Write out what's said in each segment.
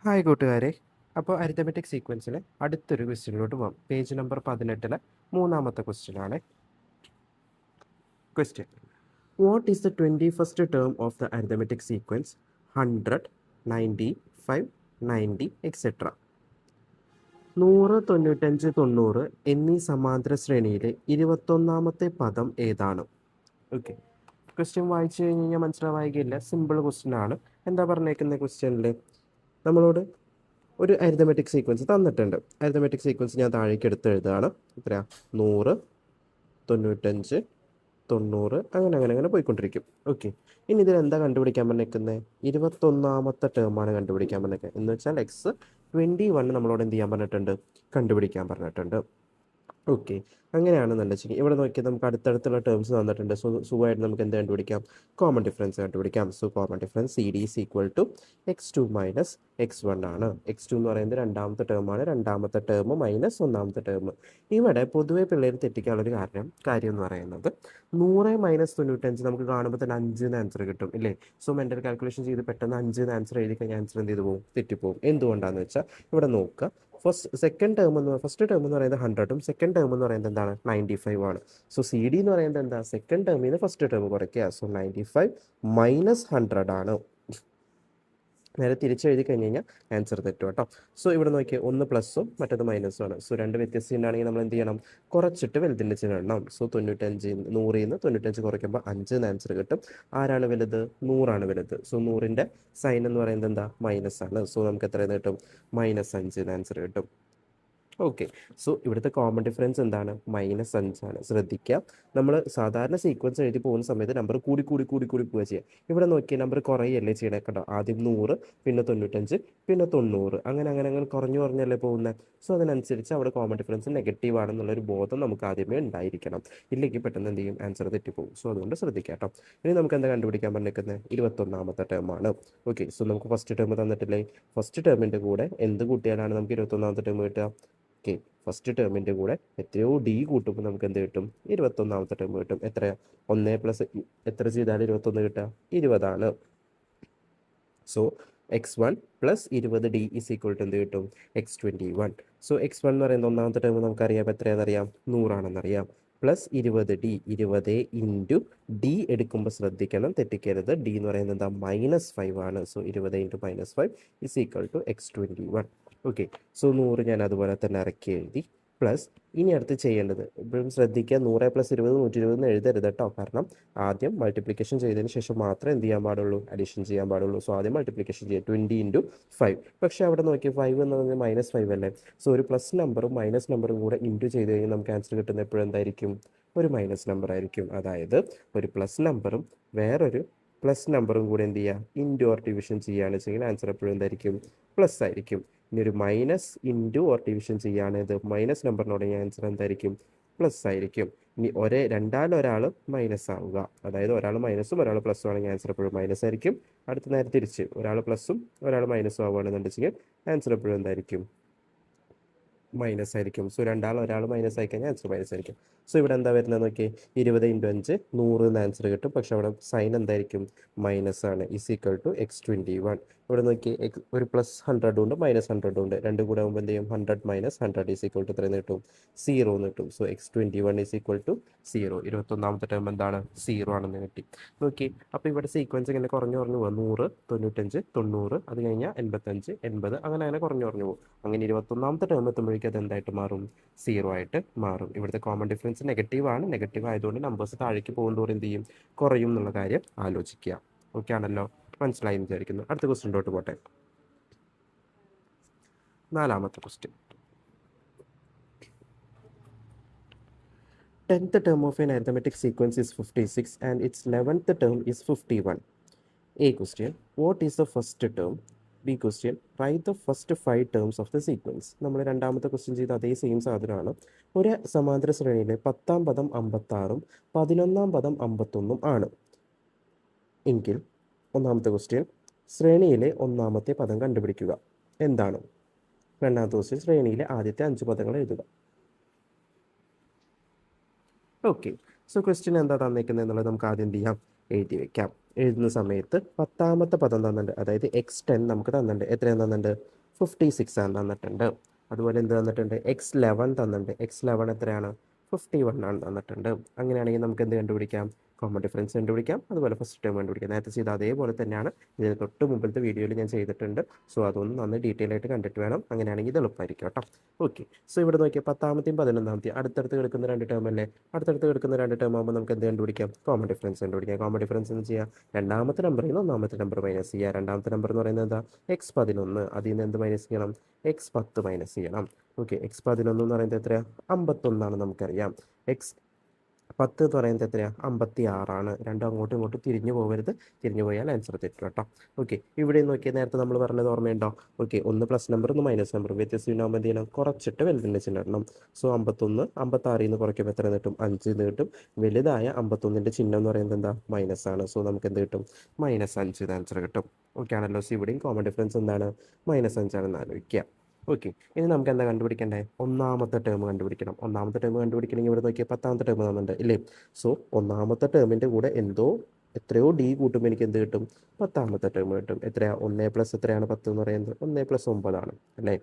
Hi കൂട്ടുകാരെ. അപ്പോൾ arithmetic സീക്വൻസിലെ അടുത്തൊരു ക്വസ്റ്റ്യനിലോട്ട് പോകാം. പേജ് നമ്പർ 18 മൂന്നാമത്തെ ക്വസ്റ്റ്യനാണ്. Question: what is the 21st term of the arithmetic sequence 100, 95, 90 etcetera? 100, 95, 90 എന്നീ സമാന്തര ശ്രേണിയിലെ 21ാമത്തെ പദം ഏതാണ്? ഓക്കെ, ക്വസ്റ്റ്യൻ വായിച്ചു കഴിഞ്ഞ് കഴിഞ്ഞാൽ മനസ്സിലാവായികയില്ല. സിമ്പിൾ ക്വസ്റ്റ്യൻ ആണ്. എന്താ പറഞ്ഞേക്കുന്ന ക്വസ്റ്റ്യനിൽ നമ്മളോട് ഒരു അരിത്തമെറ്റിക് സീക്വൻസ് തന്നിട്ടുണ്ട്. അരിത്തമെറ്റിക് സീക്വൻസ് ഞാൻ താഴേക്ക് എടുത്ത് എഴുതുകയാണ്. എത്രയാ? 100, 95, 90 അങ്ങനെ അങ്ങനെ അങ്ങനെ പോയിക്കൊണ്ടിരിക്കും. ഓക്കെ, ഇനി ഇതിൽ എന്താ കണ്ടുപിടിക്കാൻ പറഞ്ഞേക്കുന്നത്? 21ാമത്തെ ടേമാണ് കണ്ടുപിടിക്കാൻ പറഞ്ഞേക്കുന്നത്. എന്ന് വെച്ചാൽ X21 നമ്മളോട് എന്ത് ചെയ്യാൻ പറഞ്ഞിട്ടുണ്ട്? കണ്ടുപിടിക്കാൻ പറഞ്ഞിട്ടുണ്ട്. ഓക്കെ, അങ്ങനെയാണെന്നുണ്ട് വെച്ചാൽ ഇവിടെ നോക്കിയാൽ നമുക്ക് അടുത്തടുത്തുള്ള ടേംസ് തന്നിട്ടുണ്ട്. സോ സുഖമായിട്ട് നമുക്ക് എന്ത് കണ്ടുപിടിക്കാം? കോമൺ ഡിഫറൻസ് കണ്ടുപിടിക്കാം. So common difference C D is equal to X2 minus X1 ആണ്. X2 എന്ന് പറയുന്നത് രണ്ടാമത്തെ ടേമാണ്. രണ്ടാമത്തെ ടേം മൈനസ് ഒന്നാമത്തെ ടേം. ഇവിടെ പൊതുവെ പിള്ളേർ തെറ്റിക്കാനുള്ളൊരു കാര്യം എന്ന് പറയുന്നത് 100 മൈനസ് 95 നമുക്ക് കാണുമ്പോൾ തന്നെ 5 ആൻസർ കിട്ടും ഇല്ലേ? സോ മെൻ്റൽ കാൽക്കുലേഷൻ ചെയ്ത് പെട്ടെന്ന് 5 ആൻസർ എഴുതി കഴിഞ്ഞാൽ ആൻസർ എന്ത് ചെയ്ത് പോകും? തെറ്റിപ്പോകും. എന്തുകൊണ്ടാണെന്ന് വെച്ചാൽ ഇവിടെ നോക്കുക. ഫസ്റ്റ് ടേം എന്ന് പറയുന്നത് 100ഉം സെക്കൻഡ് ടേം എന്ന് പറയുന്നത് എന്താണ്? 95 ആണ്. സോ സി ഡി എന്ന് പറയുന്നത് എന്താ? സെക്കൻഡ് ടേമിൽ നിന്ന് ഫസ്റ്റ് ടേം കുറയ്ക്കുക. സോ 95 മൈനസ് 100 ആണ്. നേരെ തിരിച്ചെഴുതി കഴിഞ്ഞ് കഴിഞ്ഞാൽ ആൻസർ തെറ്റും കേട്ടോ. സോ ഇവിടെ നോക്കിയാൽ ഒന്ന് പ്ലസ്സും മറ്റത് മൈനസും ആണ്. സോ രണ്ട് വ്യത്യസ്തം ചിഹ്നമാണെങ്കിൽ നമ്മൾ എന്ത് ചെയ്യണം? കുറച്ചിട്ട് വലുതിൻ്റെ ചിഹ്നം ഇടണം. സോ 95 100ൽ നിന്ന് 95 കുറയ്ക്കുമ്പോൾ 5 ആൻസർ കിട്ടും. ആരാണ് വലുത്? 100 വലുത്. സോ 100ൻ്റെ സൈൻ എന്ന് പറയുന്നത് എന്താ? മൈനസ് ആണ്. സോ നമുക്ക് എത്ര കിട്ടും? -5 ആൻസർ കിട്ടും. ഓക്കെ, സോ ഇവിടുത്തെ കോമൺ ഡിഫറൻസ് എന്താണ്? -5 ആണ്. ശ്രദ്ധിക്കുക, നമ്മൾ സാധാരണ സീക്വൻസ് എഴുതി പോകുന്ന സമയത്ത് നമ്പർ കൂടി കൂടി കൂടി കൂടി പോവുക ചെയ്യുക. ഇവിടെ നോക്കിയാൽ നമ്പർ കുറയല്ലേ ചെയ്യണേ? കേട്ടോ, ആദ്യം 100, പിന്നെ 95, പിന്നെ 90 അങ്ങനെ അങ്ങനെ അങ്ങനെ കുറഞ്ഞു കുറഞ്ഞല്ലേ പോകുന്നത്. സോ അതിനനുസരിച്ച് അവിടെ കോമൺ ഡിഫറൻസ് നെഗറ്റീവ് ആണെന്നുള്ളൊരു ബോധം നമുക്ക് ആദ്യമേ ഉണ്ടായിരിക്കണം. ഇല്ലെങ്കിൽ പെട്ടെന്ന് എന്ത് ചെയ്യും? ആൻസർ തെറ്റിപ്പോകും. സോ അതുകൊണ്ട് ശ്രദ്ധിക്കുക കേട്ടോ. ഇനി നമുക്ക് എന്താ കണ്ടുപിടിക്കാൻ പറഞ്ഞിരിക്കുന്നത്? 21ാമത്തെ ടേമാണ്. ഓക്കെ, സോ നമുക്ക് ഫസ്റ്റ് ടേം തന്നിട്ടില്ലേ? ഫസ്റ്റ് ടേമിൻ്റെ കൂടെ എന്ത് കൂട്ടിയാലാണ് നമുക്ക് 21ാമത്തെ ടേം കിട്ടുക? ഓക്കെ, ഫസ്റ്റ് ടേമിൻ്റെ കൂടെ എത്രയോ ഡി കൂട്ടുമ്പോൾ നമുക്ക് എന്ത് കിട്ടും? 21ാമത്തെ ടേം കിട്ടും. എത്രയാ? 1 പ്ലസ് എത്ര ചെയ്താൽ 21 കിട്ടുക? 20 ആണ്. So X1 plus 20D is equal to എന്ത് കിട്ടും? X21. സോ X1 എന്ന് പറയുന്നത് ഒന്നാമത്തെ ടേം നമുക്കറിയാം. എത്രയാണെന്നറിയാം? 100 പ്ലസ് 20D, 20 ഇൻറ്റു ഡി എടുക്കുമ്പോൾ ശ്രദ്ധിക്കണം, തെറ്റിക്കരുത്. ഡി എന്ന് പറയുന്നത് എന്താ? -5 ആണ്. So 20 into -5 is equal to X21. Okay, so 100 ഞാൻ അതുപോലെ തന്നെ ഇറക്കി എഴുതി. പ്ലസ് ഇനി അടുത്ത് ചെയ്യേണ്ടത്, ഇപ്പോഴും ശ്രദ്ധിക്കുക, 100 പ്ലസ് 20 120 എഴുതരുത് കേട്ടോ. കാരണം ആദ്യം മൾട്ടിപ്ലിക്കേഷൻ ചെയ്തതിന് ശേഷം മാത്രമേ എന്ത് ചെയ്യാൻ പാടുള്ളൂ? അഡീഷൻ ചെയ്യാൻ പാടുള്ളൂ. സോ ആദ്യം മൾട്ടിപ്ലിക്കേഷൻ ചെയ്യുക. 20 ഇൻറ്റു 5. പക്ഷേ അവിടെ നോക്കി 5 എന്ന് പറഞ്ഞാൽ -5 അല്ലേ? സോ ഒരു പ്ലസ് നമ്പറും മൈനസ് നമ്പറും കൂടെ ഇൻറ്റു ചെയ്ത് കഴിഞ്ഞാൽ നമുക്ക് ആൻസർ കിട്ടുന്നത് എപ്പോഴും എന്തായിരിക്കും? ഒരു മൈനസ് നമ്പർ ആയിരിക്കും. അതായത് ഒരു പ്ലസ് നമ്പറും വേറൊരു പ്ലസ് നമ്പറും കൂടെ എന്ത് ചെയ്യുക? ഇൻറ്റു ഓർ ഡിവിഷൻ ചെയ്യുകയാണ് ചെയ്യുന്നത്. ആൻസർ എപ്പോഴും എന്തായിരിക്കും? പ്ലസ് ആയിരിക്കും. ഇനി ഒരു മൈനസ് ഇൻറ്റു ഓർ ഡിവിഷൻ ചെയ്യുകയാണെങ്കിൽ മൈനസ് നമ്പറിനോട് ആൻസർ എന്തായിരിക്കും? പ്ലസ് ആയിരിക്കും. ഇനി രണ്ടാലൊരാൾ മൈനസ് ആവുക, അതായത് ഒരാൾ മൈനസും ഒരാൾ പ്ലസും ആണെങ്കിൽ ആൻസർ എപ്പോഴും മൈനസ് ആയിരിക്കും. അടുത്ത നേരെ തിരിച്ച് ഒരാൾ പ്ലസും ഒരാൾ മൈനസും ആവുകയാണെന്നുണ്ടെങ്കിൽ ആൻസർ എപ്പോഴും എന്തായിരിക്കും? മൈനസ് ആയിരിക്കും. സോ ഒരാൾ മൈനസ് ആയി കഴിഞ്ഞാൽ ആൻസർ മൈനസ് ആയിരിക്കും. സോ ഇവിടെ എന്താ വരുന്നത് നോക്കി? 20 ഇൻറ്റു 5 100 എന്ന് ആൻസർ കിട്ടും. പക്ഷെ അവിടെ സൈൻ എന്തായിരിക്കും? മൈനസ് ആണ്. Is equal to X21. ഇവിടെ നോക്കി ഒരു പ്ലസ് 100 ഉണ്ട്, മൈനസ് 100 ഉണ്ട്. രണ്ടും കൂടെ ആകുമ്പോൾ എന്ത് ചെയ്യും? 100 മൈനസ് 100 ഈസ് ഈക്വൽ ടു എത്ര കിട്ടും? 0 എന്ന് കിട്ടും. So X21 is equal to 0. 21ാമത്തെ ടേം എന്താണ്? 0 ആണെന്ന് കിട്ടി. നോക്കി, അപ്പോൾ ഇവിടെ സീക്വൻസ് ഇങ്ങനെ കുറഞ്ഞു കുറഞ്ഞു പോകും. 100, 95, 90, അത് കഴിഞ്ഞാൽ 85, 80 അങ്ങനെ അങ്ങനെ കുറഞ്ഞു കുറഞ്ഞു പോകും. അങ്ങനെ 21ാമത്തെ ടേം എത്തുമ്പോഴേക്കും അത് എന്തായിട്ട് മാറും? 0 ആയിട്ട് മാറും. ഇവിടുത്തെ കോമൺ ഡിഫറൻസ് നെഗറ്റീവ് ആണ്. നെഗറ്റീവ് ആയതുകൊണ്ട് നമ്പേഴ്സ് താഴേക്ക് പോകുന്നതോറും എന്ത് ചെയ്യും? കുറയും എന്നുള്ള കാര്യം ആലോചിക്കുക. ഓക്കെ ആണല്ലോ? മനസ്സിലായി എന്ന് വിചാരിക്കുന്നു. അടുത്ത ക്വസ്റ്റ്യനിലോട്ട് പോട്ടെ. 4ാമത്തെ question. 10th term of an arithmetic sequence is 56 and its 11th term is 51. A question, what is the first term? B question, write the first 5 terms of the sequence. നമ്മൾ രണ്ടാമത്തെ ക്വസ്റ്റ്യൻ ചെയ്ത അതേ സെയിം സാധനമാണ്. ഒരു സമാന്തര ശ്രേണിയിലെ 10ാം പദം 56ഉം 11ാം പദം 51ഉം ആണ് എങ്കിൽ ഒന്നാമത്തെ ക്വസ്റ്റ്യൻ, ശ്രേണിയിലെ ഒന്നാമത്തെ പദം കണ്ടുപിടിക്കുക. എന്താണ്? രണ്ടാമത്തെ ക്വസ്റ്റ്യൻ, ശ്രേണിയിലെ ആദ്യത്തെ 5 പദങ്ങൾ എഴുതുക. ഓക്കെ, സോ ക്വസ്റ്റ്യൻ എന്താ തന്നേക്കുന്നത് എന്നുള്ളത് നമുക്ക് ആദ്യം എന്ത് ചെയ്യാം? എഴുതി വെക്കാം. എഴുതുന്ന സമയത്ത് 10ാമത്തെ പദം തന്നിട്ടുണ്ട്, അതായത് X10 നമുക്ക് തന്നിട്ടുണ്ട്. എത്രയാണ് തന്നിട്ടുണ്ട്? 56 ആണ് തന്നിട്ടുണ്ട്. അതുപോലെ എന്ത് തന്നിട്ടുണ്ട്, X11 തന്നിട്ടുണ്ട്. X11 എത്രയാണ്, 51 ആണ് തന്നിട്ടുണ്ട്. അങ്ങനെയാണെങ്കിൽ നമുക്ക് എന്ത് കണ്ടുപിടിക്കാം, കോമൺ ഡിഫറൻസ് കണ്ടുപിടിക്കാം. അതുപോലെ ഫസ്റ്റ് ടേം കണ്ടുപിടിക്കാം. നേരത്തെ ചെയ്ത അതേപോലെ തന്നെയാണ്, ഇതിന് തൊട്ട് മുമ്പിലത്തെ വീഡിയോയിൽ ഞാൻ ചെയ്തിട്ടുണ്ട്. സോ അതൊന്ന് നന്നായി ഡീറ്റെയിൽ ആയിട്ട് കണ്ടിട്ട് വേണം. അങ്ങനെയാണെങ്കിൽ ഇത് എളുപ്പമായിരിക്കും കേട്ടോ. ഓക്കെ, സോ ഇവിടെ നോക്കിയാൽ 10ാമത്തെയും 11ാമത്തെയും അടുത്തടുത്ത് കിടക്കുന്ന രണ്ട് ടേം അല്ലേ. അടുത്തടുത്ത് കിടക്കുന്ന രണ്ട് ടേം ആകുമ്പോൾ നമുക്ക് എന്ത് കണ്ടുപിടിക്കാം, കോമൺ ഡിഫറൻസ് കണ്ടുപിടിക്കാം. കോമൺ ഡിഫറൻസ് എന്ന് ചെയ്യാം, രണ്ടാമത്തെ നമ്പറിൽ നിന്ന് ഒന്നാമത്തെ നമ്പർ മൈനസ് ചെയ്യുക. രണ്ടാമത്തെ നമ്പർ എന്ന് പറയുന്നത് എന്താ, X11. അതിൽ നിന്ന് എന്ത് മൈനസ് ചെയ്യണം, X10 മൈനസ് ചെയ്യണം. ഓക്കെ, X11 എന്ന് പറയുന്നത് എത്രയാണ്, 51 നമുക്കറിയാം. X10 എന്ന് പറയുന്നത് എത്രയാണ്, 56. രണ്ടും അങ്ങോട്ടും ഇങ്ങോട്ടും തിരിഞ്ഞു പോകരുത്, തിരിഞ്ഞു പോയാൽ ആൻസർ തെറ്റും കേട്ടോ. ഓക്കെ, ഇവിടെ നോക്കിയാൽ നേരത്തെ നമ്മൾ പറഞ്ഞത് ഓർമ്മയുണ്ടോ. ഓക്കെ, ഒന്ന് പ്ലസ് നമ്പർ ഒന്ന് മൈനസ് നമ്പർ വ്യത്യസ്തമാകുമ്പോൾ എന്ത് ചെയ്യണം, കുറച്ചിട്ട് വലുതിൻ്റെ ചിഹ്നം ഇടണം. സോ 51 56 നിന്ന് കുറയ്ക്കുമ്പോൾ എത്ര കിട്ടും, 5 എന്ന് കിട്ടും. വലുതായ 51ൻ്റെ ചിഹ്നം എന്ന് പറയുന്നത് എന്താ, മൈനസ് ആണ്. സോ നമുക്ക് എന്ത് കിട്ടും, -5 ആൻസർ കിട്ടും. ഓക്കെ ആണല്ലോ. സോ ഇവിടെയും കോമൺ ഡിഫറൻസ് എന്താണ്, -5 ആണെന്ന് ആലോചിക്കുക. ഓക്കെ, ഇനി നമുക്ക് എന്താ കണ്ടുപിടിക്കേണ്ടത്, ഒന്നാമത്തെ ടേം കണ്ടുപിടിക്കണം. ഒന്നാമത്തെ ടേം കണ്ടുപിടിക്കണമെങ്കിൽ ഇവിടെ നോക്കിയാൽ 10ാമത്തെ ടേം തന്നിട്ടുണ്ട് ഇല്ലേ. സോ ഒന്നാമത്തെ ടേമിൻ്റെ കൂടെ എത്രയോ ഡി കൂട്ടുമ്പോൾ എനിക്ക് എന്ത് കിട്ടും, 10ാമത്തെ ടേം കിട്ടും. എത്രയാ, 1 പ്ലസ് എത്രയാണ് 10 എന്ന് പറയുന്നത്, 1 + 9 അല്ലേ.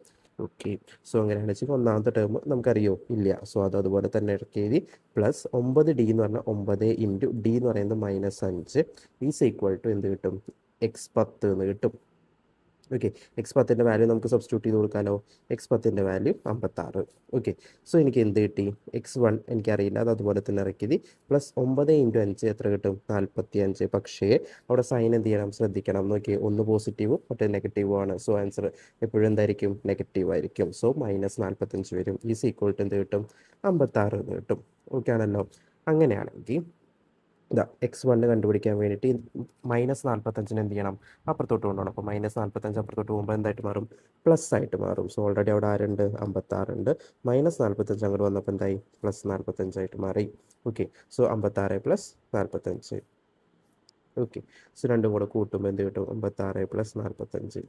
ഓക്കെ, സോ അങ്ങനെയാണ് വെച്ചാൽ ഒന്നാമത്തെ ടേം നമുക്കറിയോ ഇല്ല. സോ അതുപോലെ തന്നെ ഇറക്കിയത് പ്ലസ് 9D എന്ന് പറഞ്ഞാൽ 9 ഇൻറ്റു ഡി എന്ന് പറയുന്നത് -5 ഈസ് ഈക്വൽ ടു എന്ത് കിട്ടും, X10 എന്ന് കിട്ടും. ഓക്കെ, X10ൻ്റെ വാല്യൂ നമുക്ക് സബ്സ്റ്റിറ്റ്യൂട്ട് ചെയ്ത് കൊടുക്കാമല്ലോ. X10ൻ്റെ വാല്യൂ 56. ഓക്കെ, സോ എനിക്ക് എന്ത് കിട്ടി, X1 എനിക്കറിയില്ല, അത് അതുപോലെ തന്നെ ഇറക്കിയത് പ്ലസ് 9 × 5 എത്ര കിട്ടും, 45. പക്ഷേ അവിടെ സൈൻ എന്ത് ചെയ്യണം, ശ്രദ്ധിക്കണം. നോക്കി, ഒന്ന് പോസിറ്റീവും മറ്റേ നെഗറ്റീവും ആണ്. സോ ആൻസർ എപ്പോഴും എന്തായിരിക്കും, നെഗറ്റീവ് ആയിരിക്കും. സോ -45 വരും. ഈസ് ഈക്വൽ ടു എന്ത് കിട്ടും, 56 എന്ന് കിട്ടും. ഓക്കെ ആണല്ലോ. അങ്ങനെയാണെങ്കിൽ ഇതാ X1 കണ്ടുപിടിക്കാൻ വേണ്ടിയിട്ട് -45 എന്ത് ചെയ്യണം, അപ്പുറത്തോട്ട് കൊണ്ടുപോകണം. അപ്പോൾ -45 അപ്പുറത്തോട്ട് പോകുമ്പോൾ എന്തായിട്ട് മാറും, പ്ലസ് ആയിട്ട് മാറും. സോ ഓൾറെഡി അവിടെ ആരുണ്ട്, 56 ഉണ്ട്. -45 അങ്ങോട്ട് വന്നപ്പോൾ എന്തായി, +45 ആയിട്ട് മാറി. Okay, so 56 + 45. ഓക്കെ, സോ രണ്ടും കൂടെ കൂട്ടുമ്പോൾ എന്ത് കിട്ടും, 56 + 45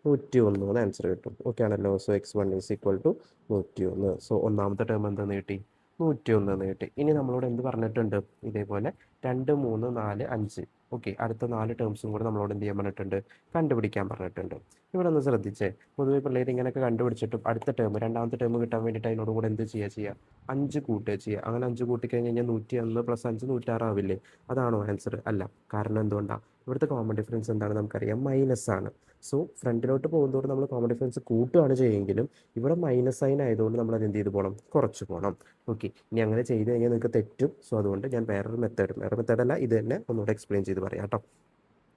101 ആൻസർ കിട്ടും. ഓക്കെ ആണല്ലോ. So X1 is equal to 101. So ഒന്നാമത്തെ ടേം എന്താണെന്ന് കിട്ടി, 101 കിട്ടി. ഇനി നമ്മളോട് എന്ത് പറഞ്ഞിട്ടുണ്ട്, ഇതേപോലെ 2 3 4 5. ഓക്കെ, അടുത്ത 4 ടേംസും കൂടെ നമ്മളോട് എന്ത് ചെയ്യാൻ പറഞ്ഞിട്ടുണ്ട്, കണ്ടുപിടിക്കാൻ പറഞ്ഞിട്ടുണ്ട്. ഇവിടെ ഒന്ന് ശ്രദ്ധിച്ചേ, പൊതുവെ പിള്ളേർ ഇങ്ങനെയൊക്കെ കണ്ടുപിടിച്ചിട്ടും അടുത്ത ടേം രണ്ടാമത്തെ ടേം കിട്ടാൻ വേണ്ടിയിട്ട് അതിനോട് കൂടെ എന്ത് ചെയ്യുക, 5 കൂട്ടുക ചെയ്യുക. അങ്ങനെ 5 കൂട്ടിക്കഴിഞ്ഞ് കഴിഞ്ഞാൽ 101 + 5 106 ആവില്ലേ. അതാണോ ആൻസർ, അല്ല. കാരണം എന്തുകൊണ്ടാണ്, ഇവിടുത്തെ കോമൺ ഡിഫറൻസ് എന്താണ് നമുക്കറിയാം, മൈനസ് ആണ്. സോ ഫ്രണ്ടിലോട്ട് പോകുന്നതോടെ നമ്മൾ കോമൺ ഡിഫറൻസ് കൂട്ടുകയാണ് ചെയ്യുമെങ്കിലും ഇവിടെ മൈനസ് സൈൻ ആയതുകൊണ്ട് നമ്മൾ അത് എന്ത് ചെയ്ത് പോകണം, കുറച്ച് പോകണം. ഓക്കെ, ഇനി അങ്ങനെ ചെയ്ത് കഴിഞ്ഞാൽ നിങ്ങൾക്ക് തെറ്റും. സോ അതുകൊണ്ട് ഞാൻ വേറെ മെത്തേഡല്ല, ഇത് തന്നെ ഒന്നുകൂടെ എക്സ്പ്ലെയിൻ ചെയ്ത് പറയാം കേട്ടോ.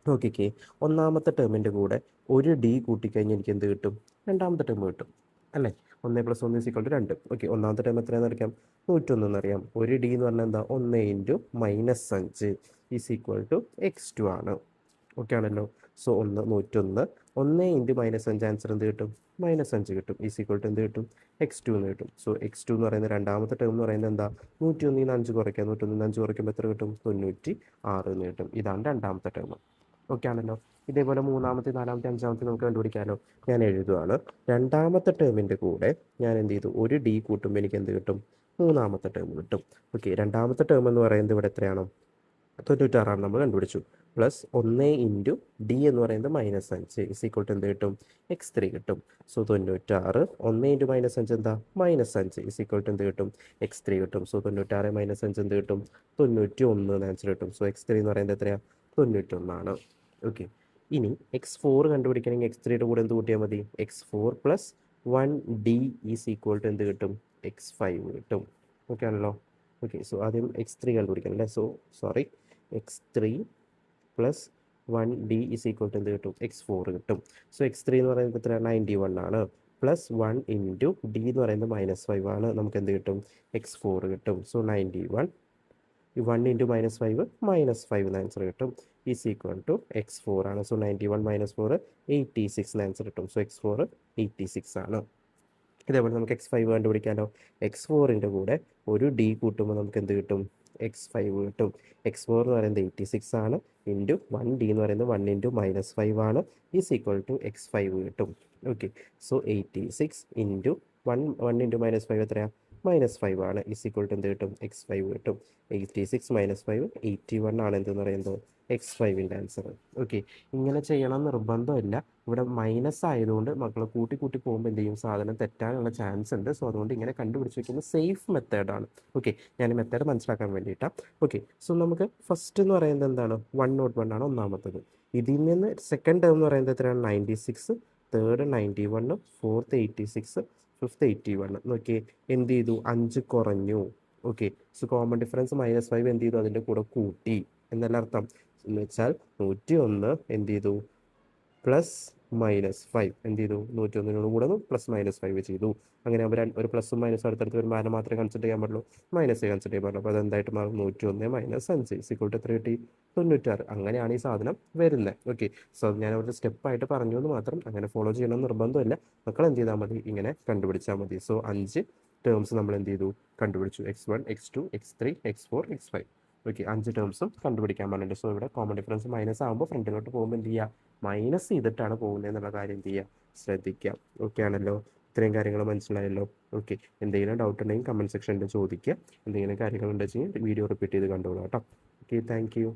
നോക്കിക്കേ, ഒന്നാമത്തെ ടേമിൻ്റെ കൂടെ ഒരു ഡി കൂട്ടിക്കഴിഞ്ഞാൽ എനിക്ക് എന്ത് കിട്ടും, രണ്ടാമത്തെ ടേം കിട്ടും അല്ലേ. 1 + 1 = 2. ഓക്കെ, ഒന്നാമത്തെ ടേം എത്രയാണെന്ന് അറിയാം, 101 എന്നറിയാം. ഒരു ഡി എന്ന് പറഞ്ഞാൽ എന്താ, 1 × -5 ഈസ് ഈക്വൽ ടു X2 ആണ്. ഓക്കെ ആണല്ലോ. സോ 101 1 × -5 ആൻസർ എന്ത് കിട്ടും, -5 കിട്ടും. ഈസ് ഈക്വൽ ടു എന്ത് കിട്ടും, X2 എന്ന് കിട്ടും. സോ X2 എന്ന് പറയുന്നത് രണ്ടാമത്തെ ടേം എന്ന് പറയുന്നത് എന്താ, 101 ൽ 5 കുറയ്ക്കുക. 101 ൽ 5 കുറയ്ക്കുമ്പോൾ എത്ര കിട്ടും, 96 എന്ന് കിട്ടും. ഇതാണ് രണ്ടാമത്തെ ടേം. ഓക്കെ ആണല്ലോ. ഇതേപോലെ മൂന്നാമത്തെ, നാലാമത്തെ, അഞ്ചാമത്തെ നമുക്ക് കണ്ടുപിടിക്കാമല്ലോ. ഞാൻ എഴുതുകയാണ്. രണ്ടാമത്തെ ടേമിൻ്റെ കൂടെ ഞാൻ എന്ത് ചെയ്തു, ഒരു ഡി കൂട്ടുമ്പോൾ എനിക്ക് എന്ത് കിട്ടും, മൂന്നാമത്തെ ടേം കിട്ടും. ഓക്കെ, രണ്ടാമത്തെ ടേം എന്ന് പറയുന്നത് ഇവിടെ എത്രയാണോ, 96 നമ്മൾ കണ്ടുപിടിച്ചു. പ്ലസ് 1 × ഡി എന്ന് പറയുന്നത് -5 ഈസ് ഈക്വൽ ടു എന്ത് കിട്ടും, X3 കിട്ടും. സോ 96 1 × -5 എന്താ, -5 ഈസ് ഈക്വൽ ടു എന്ത് കിട്ടും, X3 കിട്ടും. സോ 96 - 5 എന്ത് കിട്ടും, 91 ആൻസർ കിട്ടും. സോ X3 എന്ന് പറയുന്നത് എത്രയാണ്, 91 ആണ്. ഓക്കെ, ഇനി X4 കണ്ടുപിടിക്കണമെങ്കിൽ X3യുടെ കൂടെ എന്ത് കൂട്ടിയാൽ മതി, X4 + 1D is equal to എന്ത് കിട്ടും, X5 കിട്ടും. ഓക്കെ ആണല്ലോ. ഓക്കെ, സോ ആദ്യം X3 കണ്ടുപിടിക്കണം അല്ലേ. So sorry, X3 + 1D is equal to എന്ത് കിട്ടും, X4 കിട്ടും. സോ X3 എന്ന് പറയുന്നത് എത്ര, 91 ആണ്. പ്ലസ് 1 × ഡി എന്ന് പറയുന്നത് -5 ആണ്. നമുക്ക് എന്ത് കിട്ടും, X4 കിട്ടും. സോ 91 1 × -5 -5 ആൻസർ കിട്ടും. ഈസ് ഈക്വൽ ടു X4 ആണ്. സോ 91 - 4 86 ആൻസർ കിട്ടും. സോ X4 86 ആണ്. ഇതേപോലെ നമുക്ക് X5 കണ്ടുപിടിക്കാമല്ലോ. X4ൻ്റെ കൂടെ ഒരു ഡി കൂട്ടുമ്പോൾ നമുക്ക് എന്ത് കിട്ടും, X5 കിട്ടും. X4 എന്ന് പറയുന്നത് 86 ആണ്. ഇൻറ്റു 1D എന്ന് പറയുന്നത് 1 × -5 ആണ്. ഈസ് ഈക്വൽ ടു X5 കിട്ടും. ഓക്കെ, സോ 86 × 1 × -5 എത്രയാണ്, -5 ആണ്. എന്ത് കിട്ടും? x5 കിട്ടും. 86 - 5 81 ആണ് എന്തെന്ന് പറയുന്നത് x5ൻ്റെ ആൻസർ. ഓക്കെ, ഇങ്ങനെ ചെയ്യണം നിർബന്ധമില്ല. ഇവിടെ മൈനസ് ആയതുകൊണ്ട് മക്കൾ കൂട്ടി കൂട്ടി പോകുമ്പോൾ എന്ത് ചെയ്യും, സാധനം തെറ്റാനുള്ള ചാൻസ് ഉണ്ട്. സോ അതുകൊണ്ട് ഇങ്ങനെ കണ്ടുപിടിച്ച് വയ്ക്കുന്ന സേഫ് മെത്തേഡാണ്. ഓക്കെ, ഞാൻ മെത്തേഡ് മനസ്സിലാക്കാൻ വേണ്ടിയിട്ടാണ്. ഓക്കെ, സോ നമുക്ക് ഫസ്റ്റ് എന്ന് പറയുന്നത് എന്താണ്? 101 ആണ് ഒന്നാമത്തത്. ഇതിൽ നിന്ന് സെക്കൻഡ് ടേം എന്ന് പറയുന്നത് എത്രയാണ്? 96, തേർഡ് 91, ഫോർത്ത് 86, ഫിഫ്ത്ത് 81. നോക്കിയേ, എന്ത് ചെയ്തു? 5 കുറഞ്ഞു. ഓക്കെ, സോ കോമൺ ഡിഫറൻസ് -5 എന്ത് ചെയ്തു? അതിൻ്റെ കൂടെ കൂട്ടി എന്നല്ല അർത്ഥം. എന്ന് വെച്ചാൽ 101 എന്ത് ചെയ്തു? +-5 എന്ത് ചെയ്തു? 101 കൂടെ +-5 ചെയ്തു. അങ്ങനെ അവർ ഒരു പ്ലസും മൈനസും അടുത്തടുത്ത് വരുമ്പോൾ ആരെ മാത്രമേ കൺസിഡർ ചെയ്യാൻ പാടുള്ളൂ? മൈനസ് കൺസിഡർ ചെയ്യാൻ പാടുള്ളൂ. അപ്പോൾ അതെന്തായിട്ട് മാറും? 101 - 5 എത്ര കിട്ടി? 96. അങ്ങനെയാണ് ഈ സാധനം വരുന്നത്. ഓക്കെ, സോ ഞാൻ ഒരു സ്റ്റെപ്പായിട്ട് പറഞ്ഞു എന്ന് മാത്രം. അങ്ങനെ ഫോളോ ചെയ്യണമെന്ന് നിർബന്ധമില്ല. മക്കൾ എന്ത് ചെയ്താൽ മതി? ഇങ്ങനെ കണ്ടുപിടിച്ചാൽ മതി. സോ 5 ടേംസ് നമ്മൾ എന്ത് ചെയ്തു? കണ്ടുപിടിച്ചു. x1, x2, x3, x4, x5. Okay, 5 ടേംസും കണ്ടുപിടിക്കാൻ പറഞ്ഞിട്ടുണ്ട്. സോ ഇവിടെ കോമൺ ഡിഫറൻസ് മൈനസ് ആകുമ്പോൾ ഫ്രണ്ടിലോട്ട് പോകുമ്പോൾ എന്ത് ചെയ്യുക? മൈനസ് ചെയ്തിട്ടാണ് പോകുന്നത് എന്നുള്ള കാര്യം എന്ത് ചെയ്യുക? ശ്രദ്ധിക്കുക. ഓക്കെ ആണല്ലോ? ഇത്രയും കാര്യങ്ങൾ മനസ്സിലായല്ലോ? ഓക്കെ, എന്തെങ്കിലും ഡൗട്ട് ഉണ്ടെങ്കിൽ കമൻറ്റ് സെക്ഷനിൽ ചോദിക്കുക. എന്തെങ്കിലും കാര്യങ്ങളുണ്ടെങ്കിൽ വീഡിയോ റിപ്പീറ്റ് ചെയ്ത് കണ്ടോളൂ കേട്ടോ. Okay, thank you.